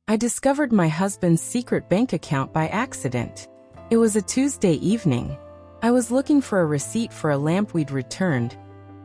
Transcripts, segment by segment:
I discovered my husband's secret bank account by accident. It was a Tuesday evening. I was looking for a receipt for a lamp we'd returned,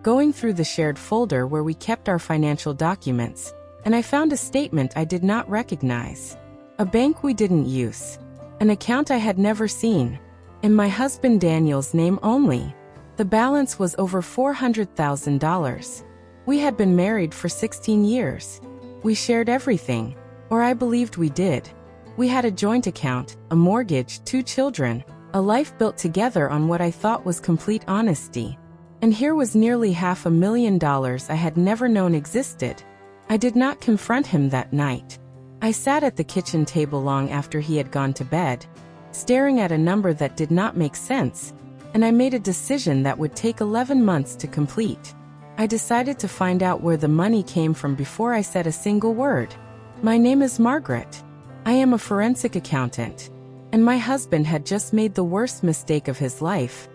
going through the shared folder where we kept our financial documents, and I found a statement I did not recognize. A bank we didn't use. An account I had never seen. In my husband Daniel's name only. The balance was over $400,000. We had been married for 16 years. We shared everything, or I believed we did. We had a joint account, a mortgage, 2 children, a life built together on what I thought was complete honesty. And here was nearly $500,000 I had never known existed. I did not confront him that night. I sat at the kitchen table long after he had gone to bed, staring at a number that did not make sense, and I made a decision that would take 11 months to complete. I decided to find out where the money came from before I said a single word. My name is Margaret. I am a forensic accountant, and my husband had just made the worst mistake of his life.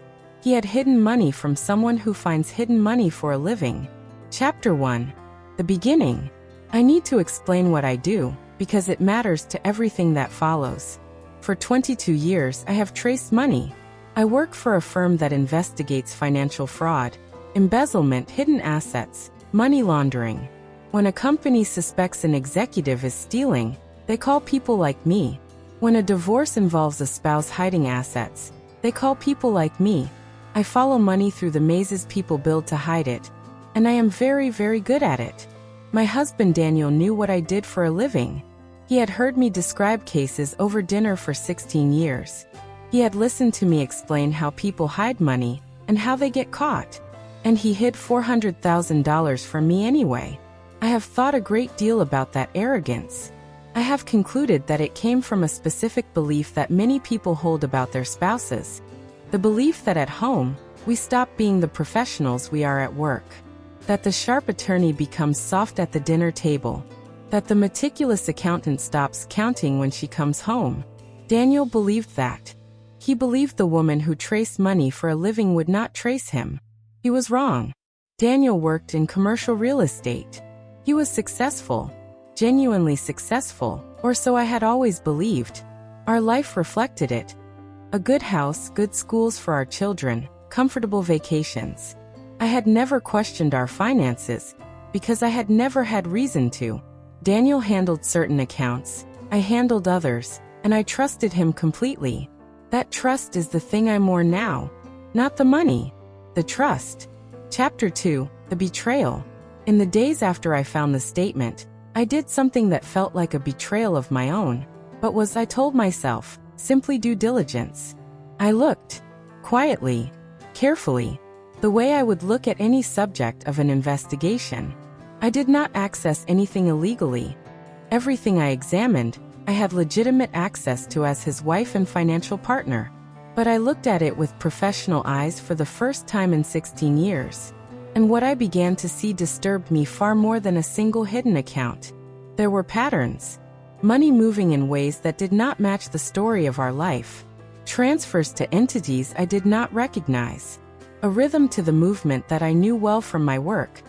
He had hidden money from someone who finds hidden money for a living. Chapter 1. The beginning. I need to explain what I do, because it matters to everything that follows. For 22 years, I have traced money. I work for a firm that investigates financial fraud, embezzlement, hidden assets, money laundering. When a company suspects an executive is stealing, they call people like me. When a divorce involves a spouse hiding assets, they call people like me. I follow money through the mazes people build to hide it, and I am very, very good at it. My husband Daniel knew what I did for a living. He had heard me describe cases over dinner for 16 years. He had listened to me explain how people hide money and how they get caught. And he hid $400,000 from me anyway. I have thought a great deal about that arrogance. I have concluded that it came from a specific belief that many people hold about their spouses. The belief that at home, we stop being the professionals we are at work. That the sharp attorney becomes soft at the dinner table. That the meticulous accountant stops counting when she comes home. Daniel believed that. He believed the woman who traced money for a living would not trace him. He was wrong. Daniel worked in commercial real estate. He was successful. Genuinely successful, or so I had always believed. Our life reflected it. A good house, good schools for our children, comfortable vacations. I had never questioned our finances, because I had never had reason to. Daniel handled certain accounts, I handled others, and I trusted him completely. That trust is the thing I mourn now. Not the money. The trust. Chapter 2. The betrayal. In the days after I found the statement, I did something that felt like a betrayal of my own, but was, I told myself, simply due diligence. I looked. Quietly. Carefully. The way I would look at any subject of an investigation. I did not access anything illegally. Everything I examined, I had legitimate access to as his wife and financial partner. But I looked at it with professional eyes for the first time in 16 years. And what I began to see disturbed me far more than a single hidden account. There were patterns. Money moving in ways that did not match the story of our life. Transfers to entities I did not recognize. A rhythm to the movement that I knew well from my work.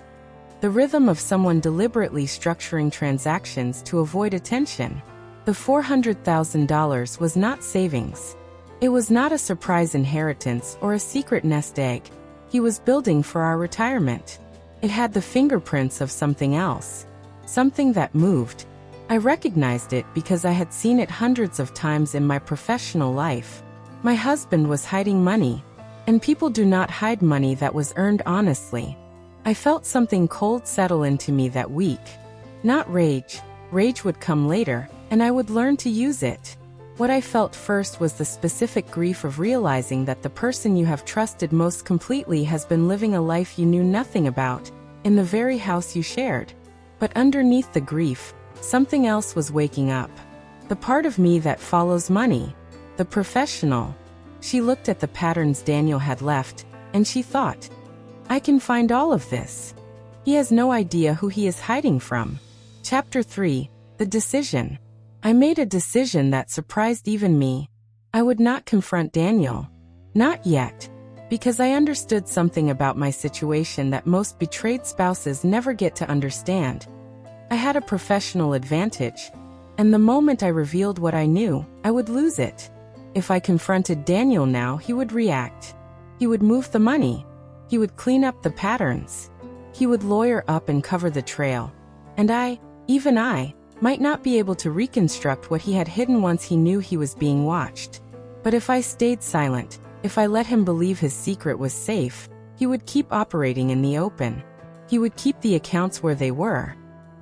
The rhythm of someone deliberately structuring transactions to avoid attention. The $400,000 was not savings. It was not a surprise inheritance or a secret nest egg. He was building for our retirement. It had the fingerprints of something else. Something that moved. I recognized it because I had seen it hundreds of times in my professional life. My husband was hiding money. And people do not hide money that was earned honestly. I felt something cold settle into me that week. Not rage. Rage would come later, and I would learn to use it. What I felt first was the specific grief of realizing that the person you have trusted most completely has been living a life you knew nothing about, in the very house you shared. But underneath the grief, something else was waking up. The part of me that follows money. The professional. She looked at the patterns Daniel had left, and she thought, I can find all of this. He has no idea who he is hiding from. Chapter 3. The decision. I made a decision that surprised even me. I would not confront Daniel. Not yet. Because I understood something about my situation that most betrayed spouses never get to understand. I had a professional advantage. And the moment I revealed what I knew, I would lose it. If I confronted Daniel now, he would react. He would move the money. He would clean up the patterns. He would lawyer up and cover the trail. And even I, might not be able to reconstruct what he had hidden once he knew he was being watched. But if I stayed silent, if I let him believe his secret was safe, he would keep operating in the open. He would keep the accounts where they were.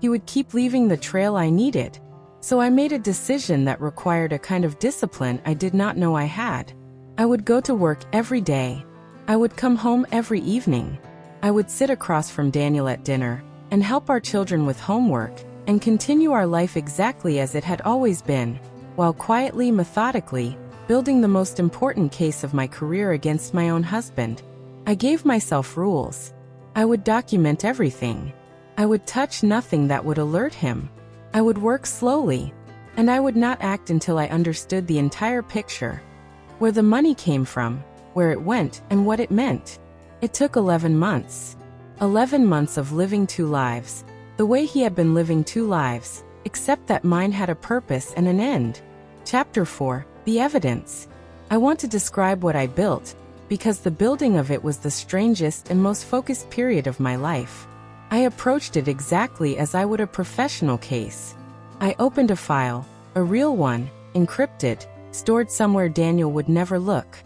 He would keep leaving the trail I needed. So I made a decision that required a kind of discipline I did not know I had. I would go to work every day. I would come home every evening. I would sit across from Daniel at dinner and help our children with homework and continue our life exactly as it had always been, while quietly, methodically, building the most important case of my career against my own husband. I gave myself rules. I would document everything. I would touch nothing that would alert him. I would work slowly, and I would not act until I understood the entire picture. Where the money came from, where it went, and what it meant. It took 11 months. 11 months of living two lives, the way he had been living two lives, except that mine had a purpose and an end. Chapter 4, The Evidence. I want to describe what I built, because the building of it was the strangest and most focused period of my life. I approached it exactly as I would a professional case. I opened a file, a real one, encrypted, stored somewhere Daniel would never look.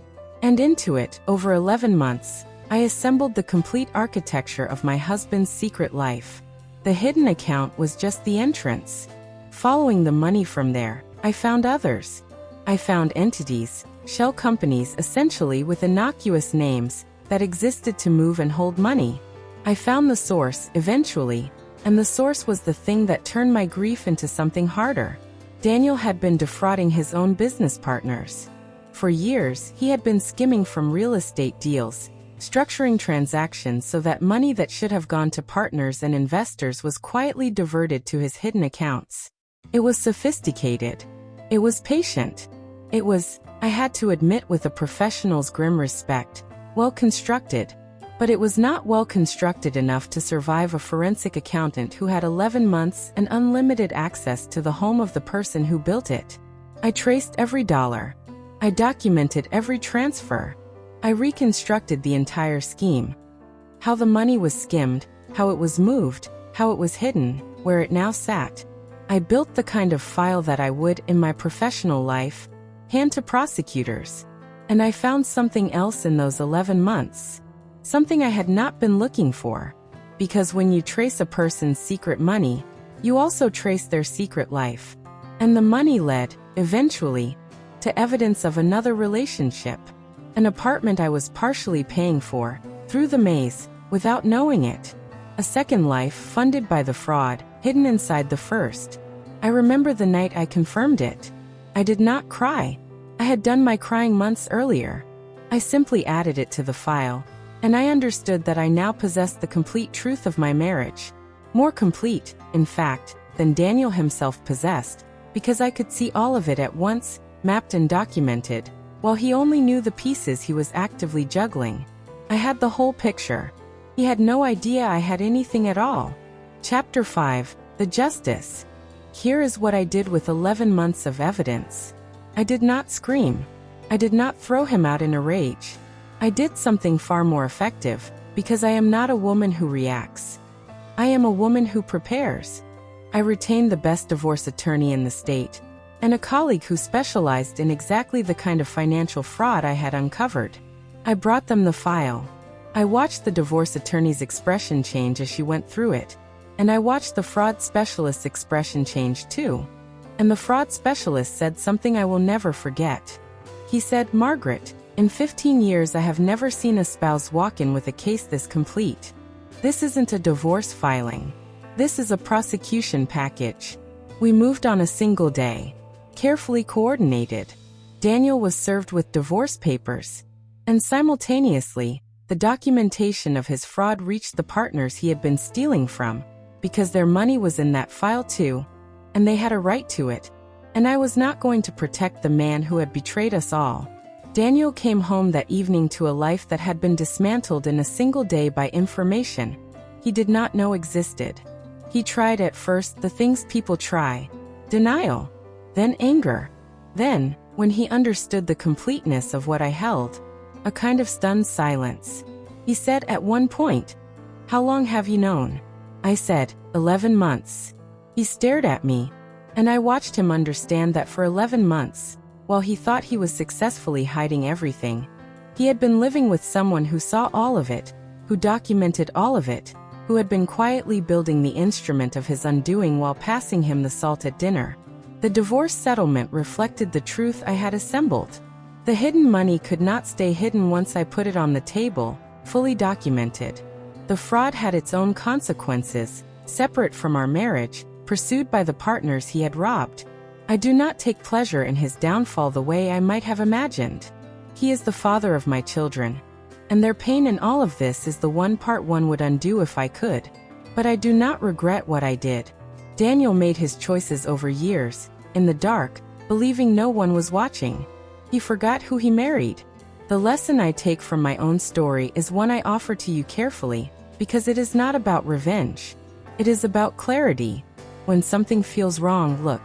And into it, over 11 months, I assembled the complete architecture of my husband's secret life. The hidden account was just the entrance. Following the money from there, I found others. I found entities, shell companies essentially with innocuous names, that existed to move and hold money. I found the source, eventually, and the source was the thing that turned my grief into something harder. Daniel had been defrauding his own business partners. For years, he had been skimming from real estate deals, structuring transactions so that money that should have gone to partners and investors was quietly diverted to his hidden accounts. It was sophisticated. It was patient. It was, I had to admit with a professional's grim respect, well constructed. But it was not well constructed enough to survive a forensic accountant who had 11 months and unlimited access to the home of the person who built it. I traced every dollar. I documented every transfer. I reconstructed the entire scheme. How the money was skimmed, how it was moved, how it was hidden, where it now sat. I built the kind of file that I would, in my professional life, hand to prosecutors. And I found something else in those 11 months. Something I had not been looking for. Because when you trace a person's secret money, you also trace their secret life. And the money led, eventually, to evidence of another relationship. An apartment I was partially paying for, through the maze, without knowing it. A second life funded by the fraud, hidden inside the first. I remember the night I confirmed it. I did not cry. I had done my crying months earlier. I simply added it to the file. And I understood that I now possessed the complete truth of my marriage. More complete, in fact, than Daniel himself possessed, because I could see all of it at once, mapped and documented, while he only knew the pieces he was actively juggling. I had the whole picture. He had no idea I had anything at all. Chapter 5, The Justice. Here is what I did with 11 months of evidence. I did not scream. I did not throw him out in a rage. I did something far more effective, because I am not a woman who reacts. I am a woman who prepares. I retained the best divorce attorney in the state, and a colleague who specialized in exactly the kind of financial fraud I had uncovered. I brought them the file. I watched the divorce attorney's expression change as she went through it, and I watched the fraud specialist's expression change too. And the fraud specialist said something I will never forget. He said, "Margaret, in 15 years I have never seen a spouse walk in with a case this complete. This isn't a divorce filing. This is a prosecution package. We moved on a single day. Carefully coordinated. Daniel was served with divorce papers. And simultaneously, the documentation of his fraud reached the partners he had been stealing from, because their money was in that file too, and they had a right to it. And I was not going to protect the man who had betrayed us all." Daniel came home that evening to a life that had been dismantled in a single day by information he did not know existed. He tried at first the things people try. denial, then anger. Then, when he understood the completeness of what I held, a kind of stunned silence. He said at one point, "How long have you known?" I said, 11 months. He stared at me, and I watched him understand that for 11 months, while he thought he was successfully hiding everything, he had been living with someone who saw all of it, who documented all of it, who had been quietly building the instrument of his undoing while passing him the salt at dinner. The divorce settlement reflected the truth I had assembled. The hidden money could not stay hidden once I put it on the table, fully documented. The fraud had its own consequences, separate from our marriage, pursued by the partners he had robbed. I do not take pleasure in his downfall the way I might have imagined. He is the father of my children, and their pain in all of this is the one part one would undo if I could. But I do not regret what I did. Daniel made his choices over years, in the dark, believing no one was watching. He forgot who he married. The lesson I take from my own story is one I offer to you carefully, because it is not about revenge. It is about clarity. When something feels wrong, look.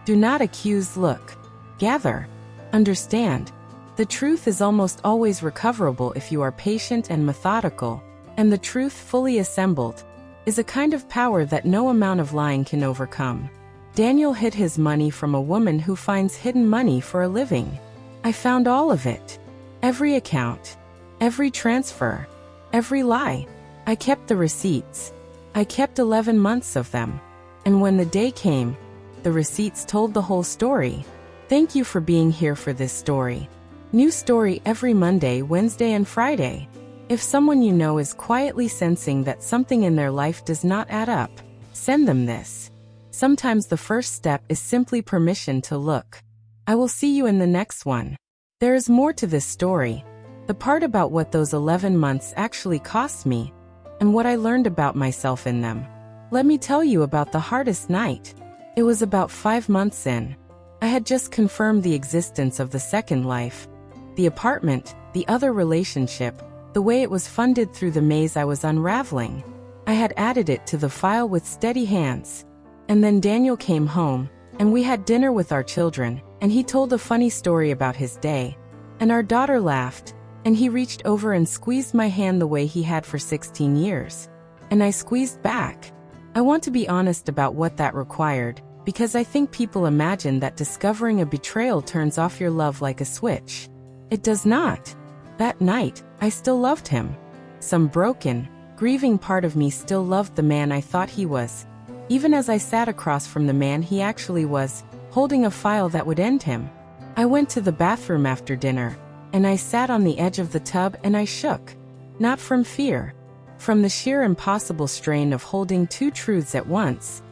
Do not accuse, look. Gather. Understand. The truth is almost always recoverable if you are patient and methodical, and the truth fully assembled is a kind of power that no amount of lying can overcome. Daniel hid his money from a woman who finds hidden money for a living. I found all of it. Every account. Every transfer. Every lie. I kept the receipts. I kept 11 months of them. And when the day came, the receipts told the whole story. Thank you for being here for this story. New story every Monday, Wednesday, and Friday. If someone you know is quietly sensing that something in their life does not add up, send them this. Sometimes the first step is simply permission to look. I will see you in the next one. There is more to this story. The part about what those 11 months actually cost me, and what I learned about myself in them. Let me tell you about the hardest night. It was about 5 months in. I had just confirmed the existence of the second life. The apartment, the other relationship, the way it was funded through the maze I was unraveling. I had added it to the file with steady hands. And then Daniel came home, and we had dinner with our children, and he told a funny story about his day. And our daughter laughed, and he reached over and squeezed my hand the way he had for 16 years. And I squeezed back. I want to be honest about what that required, because I think people imagine that discovering a betrayal turns off your love like a switch. It does not. That night, I still loved him. Some broken, grieving part of me still loved the man I thought he was, even as I sat across from the man he actually was, holding a file that would end him. I went to the bathroom after dinner, and I sat on the edge of the tub and I shook. Not from fear. From the sheer impossible strain of holding two truths at once.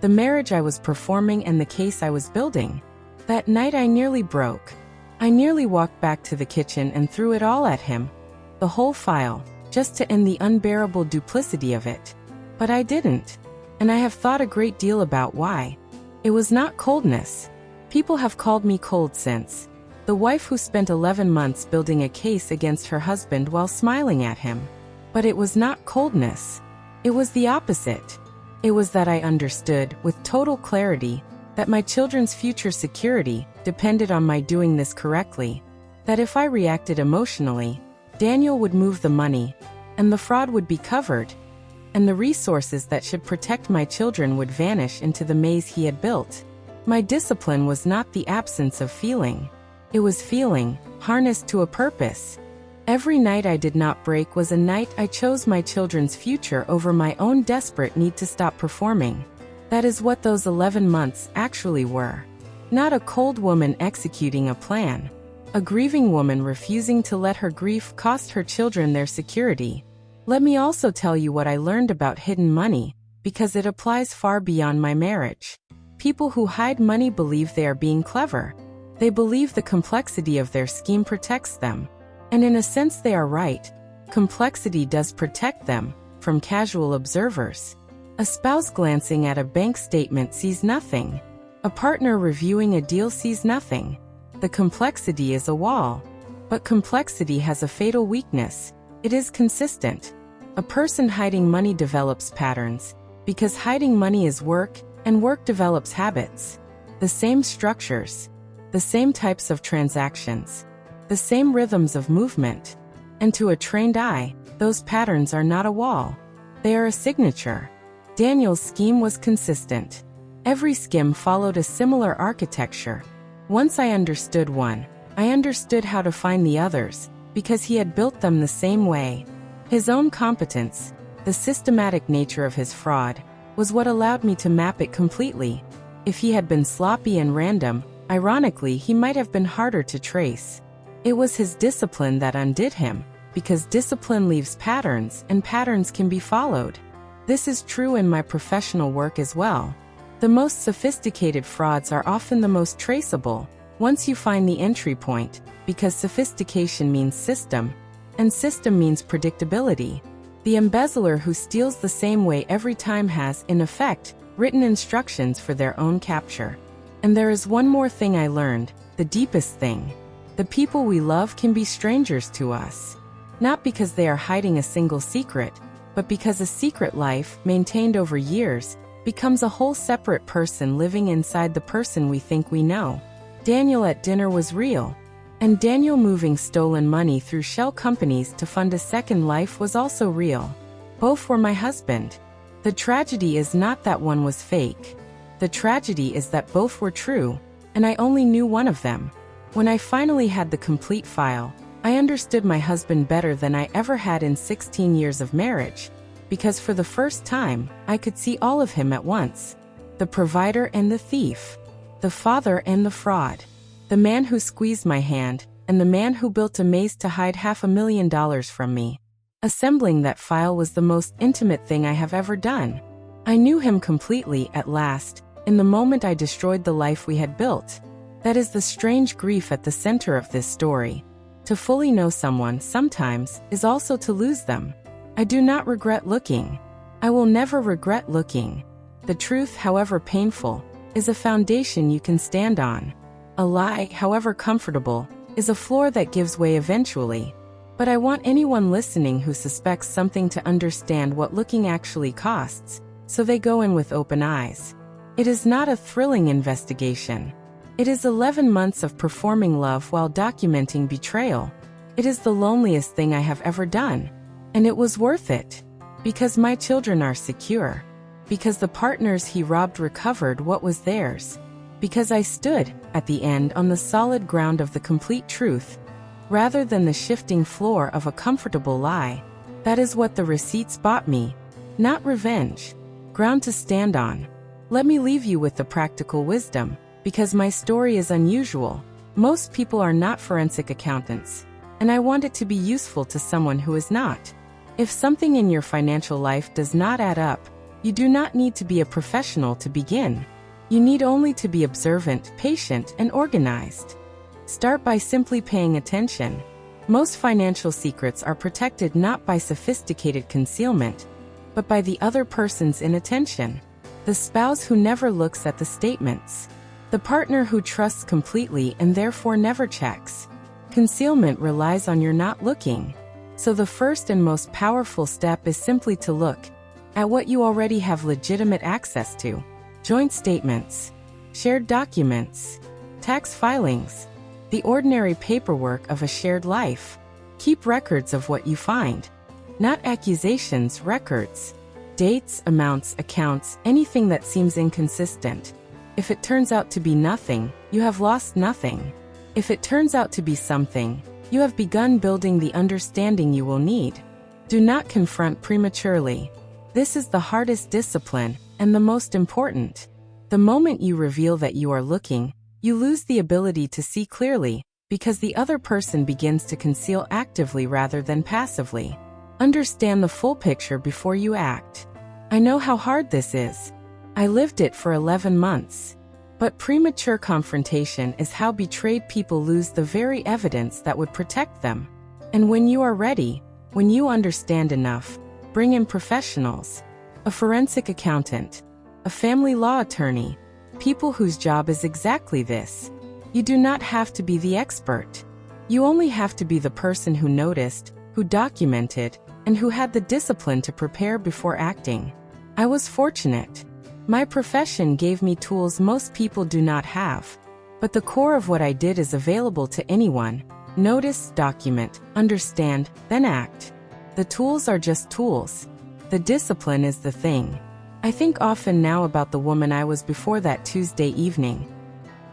The marriage I was performing and the case I was building. That night I nearly broke. I nearly walked back to the kitchen and threw it all at him. The whole file, just to end the unbearable duplicity of it. But I didn't. And I have thought a great deal about why. It was not coldness. People have called me cold since. The wife who spent 11 months building a case against her husband while smiling at him. But it was not coldness. It was the opposite. It was that I understood, with total clarity, that my children's future security depended on my doing this correctly. That if I reacted emotionally, Daniel would move the money, and the fraud would be covered, and the resources that should protect my children would vanish into the maze he had built. My discipline was not the absence of feeling. It was feeling, harnessed to a purpose. Every night I did not break was a night I chose my children's future over my own desperate need to stop performing. That is what those 11 months actually were. Not a cold woman executing a plan. A grieving woman refusing to let her grief cost her children their security. Let me also tell you what I learned about hidden money, because it applies far beyond my marriage. People who hide money believe they are being clever. They believe the complexity of their scheme protects them. And in a sense they are right. Complexity does protect them from casual observers. A spouse glancing at a bank statement sees nothing. A partner reviewing a deal sees nothing. The complexity is a wall. But complexity has a fatal weakness. It is consistent. A person hiding money develops patterns, because hiding money is work, And work develops habits. The same structures. The same types of transactions. The same rhythms of movement. And to a trained eye, those patterns are not a wall. They are a signature. Daniel's scheme was consistent. Every skim followed a similar architecture. Once I understood one, I understood how to find the others, because he had built them the same way. His own competence, the systematic nature of his fraud, was what allowed me to map it completely. If he had been sloppy and random, ironically, he might have been harder to trace. It was his discipline that undid him, because discipline leaves patterns, and patterns can be followed. This is true in my professional work as well. The most sophisticated frauds are often the most traceable, once you find the entry point, because sophistication means system, and system means predictability. The embezzler who steals the same way every time has, in effect, written instructions for their own capture. And there is one more thing I learned, the deepest thing. The people we love can be strangers to us. Not because they are hiding a single secret, but because a secret life, maintained over years, becomes a whole separate person living inside the person we think we know. Daniel at dinner was real. And Daniel moving stolen money through shell companies to fund a second life was also real. Both were my husband. The tragedy is not that one was fake. The tragedy is that both were true, and I only knew one of them. When I finally had the complete file, I understood my husband better than I ever had in 16 years of marriage, because for the first time, I could see all of him at once. The provider and the thief. The father and the fraud. The man who squeezed my hand, and the man who built a maze to hide $500,000 from me. Assembling that file was the most intimate thing I have ever done. I knew him completely at last, in the moment I destroyed the life we had built. That is the strange grief at the center of this story. To fully know someone sometimes is also to lose them. I do not regret looking. I will never regret looking. The truth, however painful, is a foundation you can stand on. A lie, however comfortable, is a floor that gives way eventually. But I want anyone listening who suspects something to understand what looking actually costs, so they go in with open eyes. It is not a thrilling investigation. It is 11 months of performing love while documenting betrayal. It is the loneliest thing I have ever done. And it was worth it. Because my children are secure. Because the partners he robbed recovered what was theirs. Because I stood, at the end, on the solid ground of the complete truth, rather than the shifting floor of a comfortable lie. That is what the receipts bought me. Not revenge. Ground to stand on. Let me leave you with the practical wisdom, because my story is unusual. Most people are not forensic accountants, and I want it to be useful to someone who is not. If something in your financial life does not add up, you do not need to be a professional to begin. You need only to be observant, patient, and organized. Start by simply paying attention. Most financial secrets are protected not by sophisticated concealment, but by the other person's inattention. The spouse who never looks at the statements. The partner who trusts completely and therefore never checks. Concealment relies on your not looking. So the first and most powerful step is simply to look at what you already have legitimate access to. Joint statements, shared documents, tax filings, the ordinary paperwork of a shared life. Keep records of what you find. Not accusations, records. Dates, amounts, accounts, anything that seems inconsistent. If it turns out to be nothing, you have lost nothing. If it turns out to be something, you have begun building the understanding you will need. Do not confront prematurely. This is the hardest discipline, and the most important. The moment you reveal that you are looking, you lose the ability to see clearly, because the other person begins to conceal actively rather than passively. Understand the full picture before you act. I know how hard this is. I lived it for 11 months. But premature confrontation is how betrayed people lose the very evidence that would protect them. And when you are ready, when you understand enough, bring in professionals. A forensic accountant, a family law attorney, people whose job is exactly this. You do not have to be the expert. You only have to be the person who noticed, who documented, and who had the discipline to prepare before acting. I was fortunate. My profession gave me tools most people do not have. But the core of what I did is available to anyone. Notice, document, understand, then act. The tools are just tools. The discipline is the thing. I think often now about the woman I was before that Tuesday evening.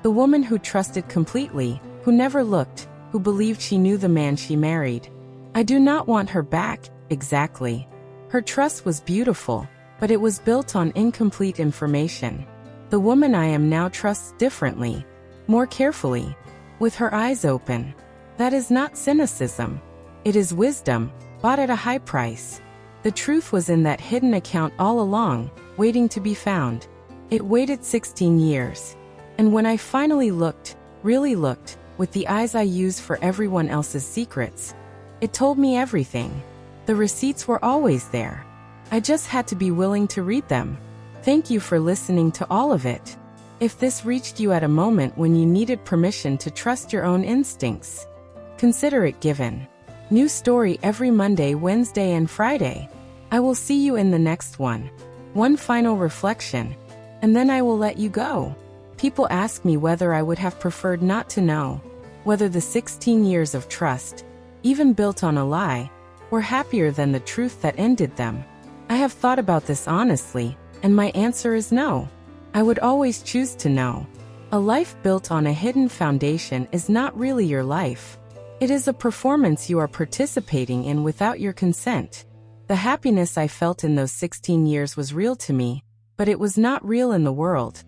The woman who trusted completely, who never looked, who believed she knew the man she married. I do not want her back, exactly. Her trust was beautiful, but it was built on incomplete information. The woman I am now trusts differently, more carefully, with her eyes open. That is not cynicism. It is wisdom, bought at a high price. The truth was in that hidden account all along, waiting to be found. It waited 16 years. And when I finally looked, really looked, with the eyes I use for everyone else's secrets, it told me everything. The receipts were always there. I just had to be willing to read them. Thank you for listening to all of it. If this reached you at a moment when you needed permission to trust your own instincts, consider it given. New story every Monday, Wednesday, and Friday. I will see you in the next one. One final reflection, and then I will let you go. People ask me whether I would have preferred not to know, whether the 16 years of trust, even built on a lie, were happier than the truth that ended them. I have thought about this honestly, and my answer is no. I would always choose to know. A life built on a hidden foundation is not really your life. It is a performance you are participating in without your consent. The happiness I felt in those 16 years was real to me, but it was not real in the world.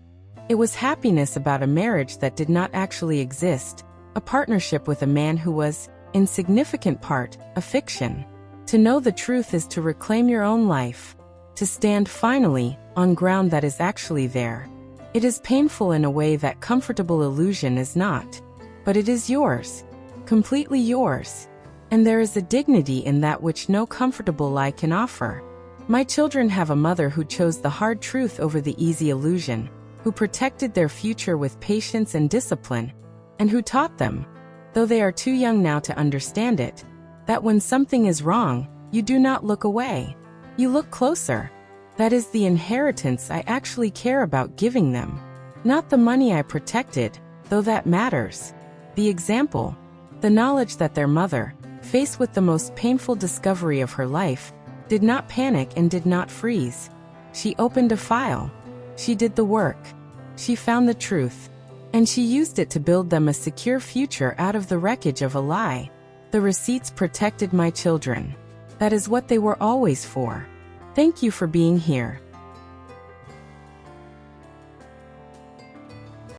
It was happiness about a marriage that did not actually exist, a partnership with a man who was, in significant part, a fiction. To know the truth is to reclaim your own life, to stand finally on ground that is actually there. It is painful in a way that comfortable illusion is not, but it is yours, completely yours. And there is a dignity in that which no comfortable lie can offer. My children have a mother who chose the hard truth over the easy illusion, who protected their future with patience and discipline, and who taught them, though they are too young now to understand it, that when something is wrong, you do not look away. You look closer. That is the inheritance I actually care about giving them. Not the money I protected, though that matters. The example, the knowledge that their mother, faced with the most painful discovery of her life, did not panic and did not freeze. She opened a file. She did the work. She found the truth. And she used it to build them a secure future out of the wreckage of a lie. The receipts protected my children. That is what they were always for. Thank you for being here.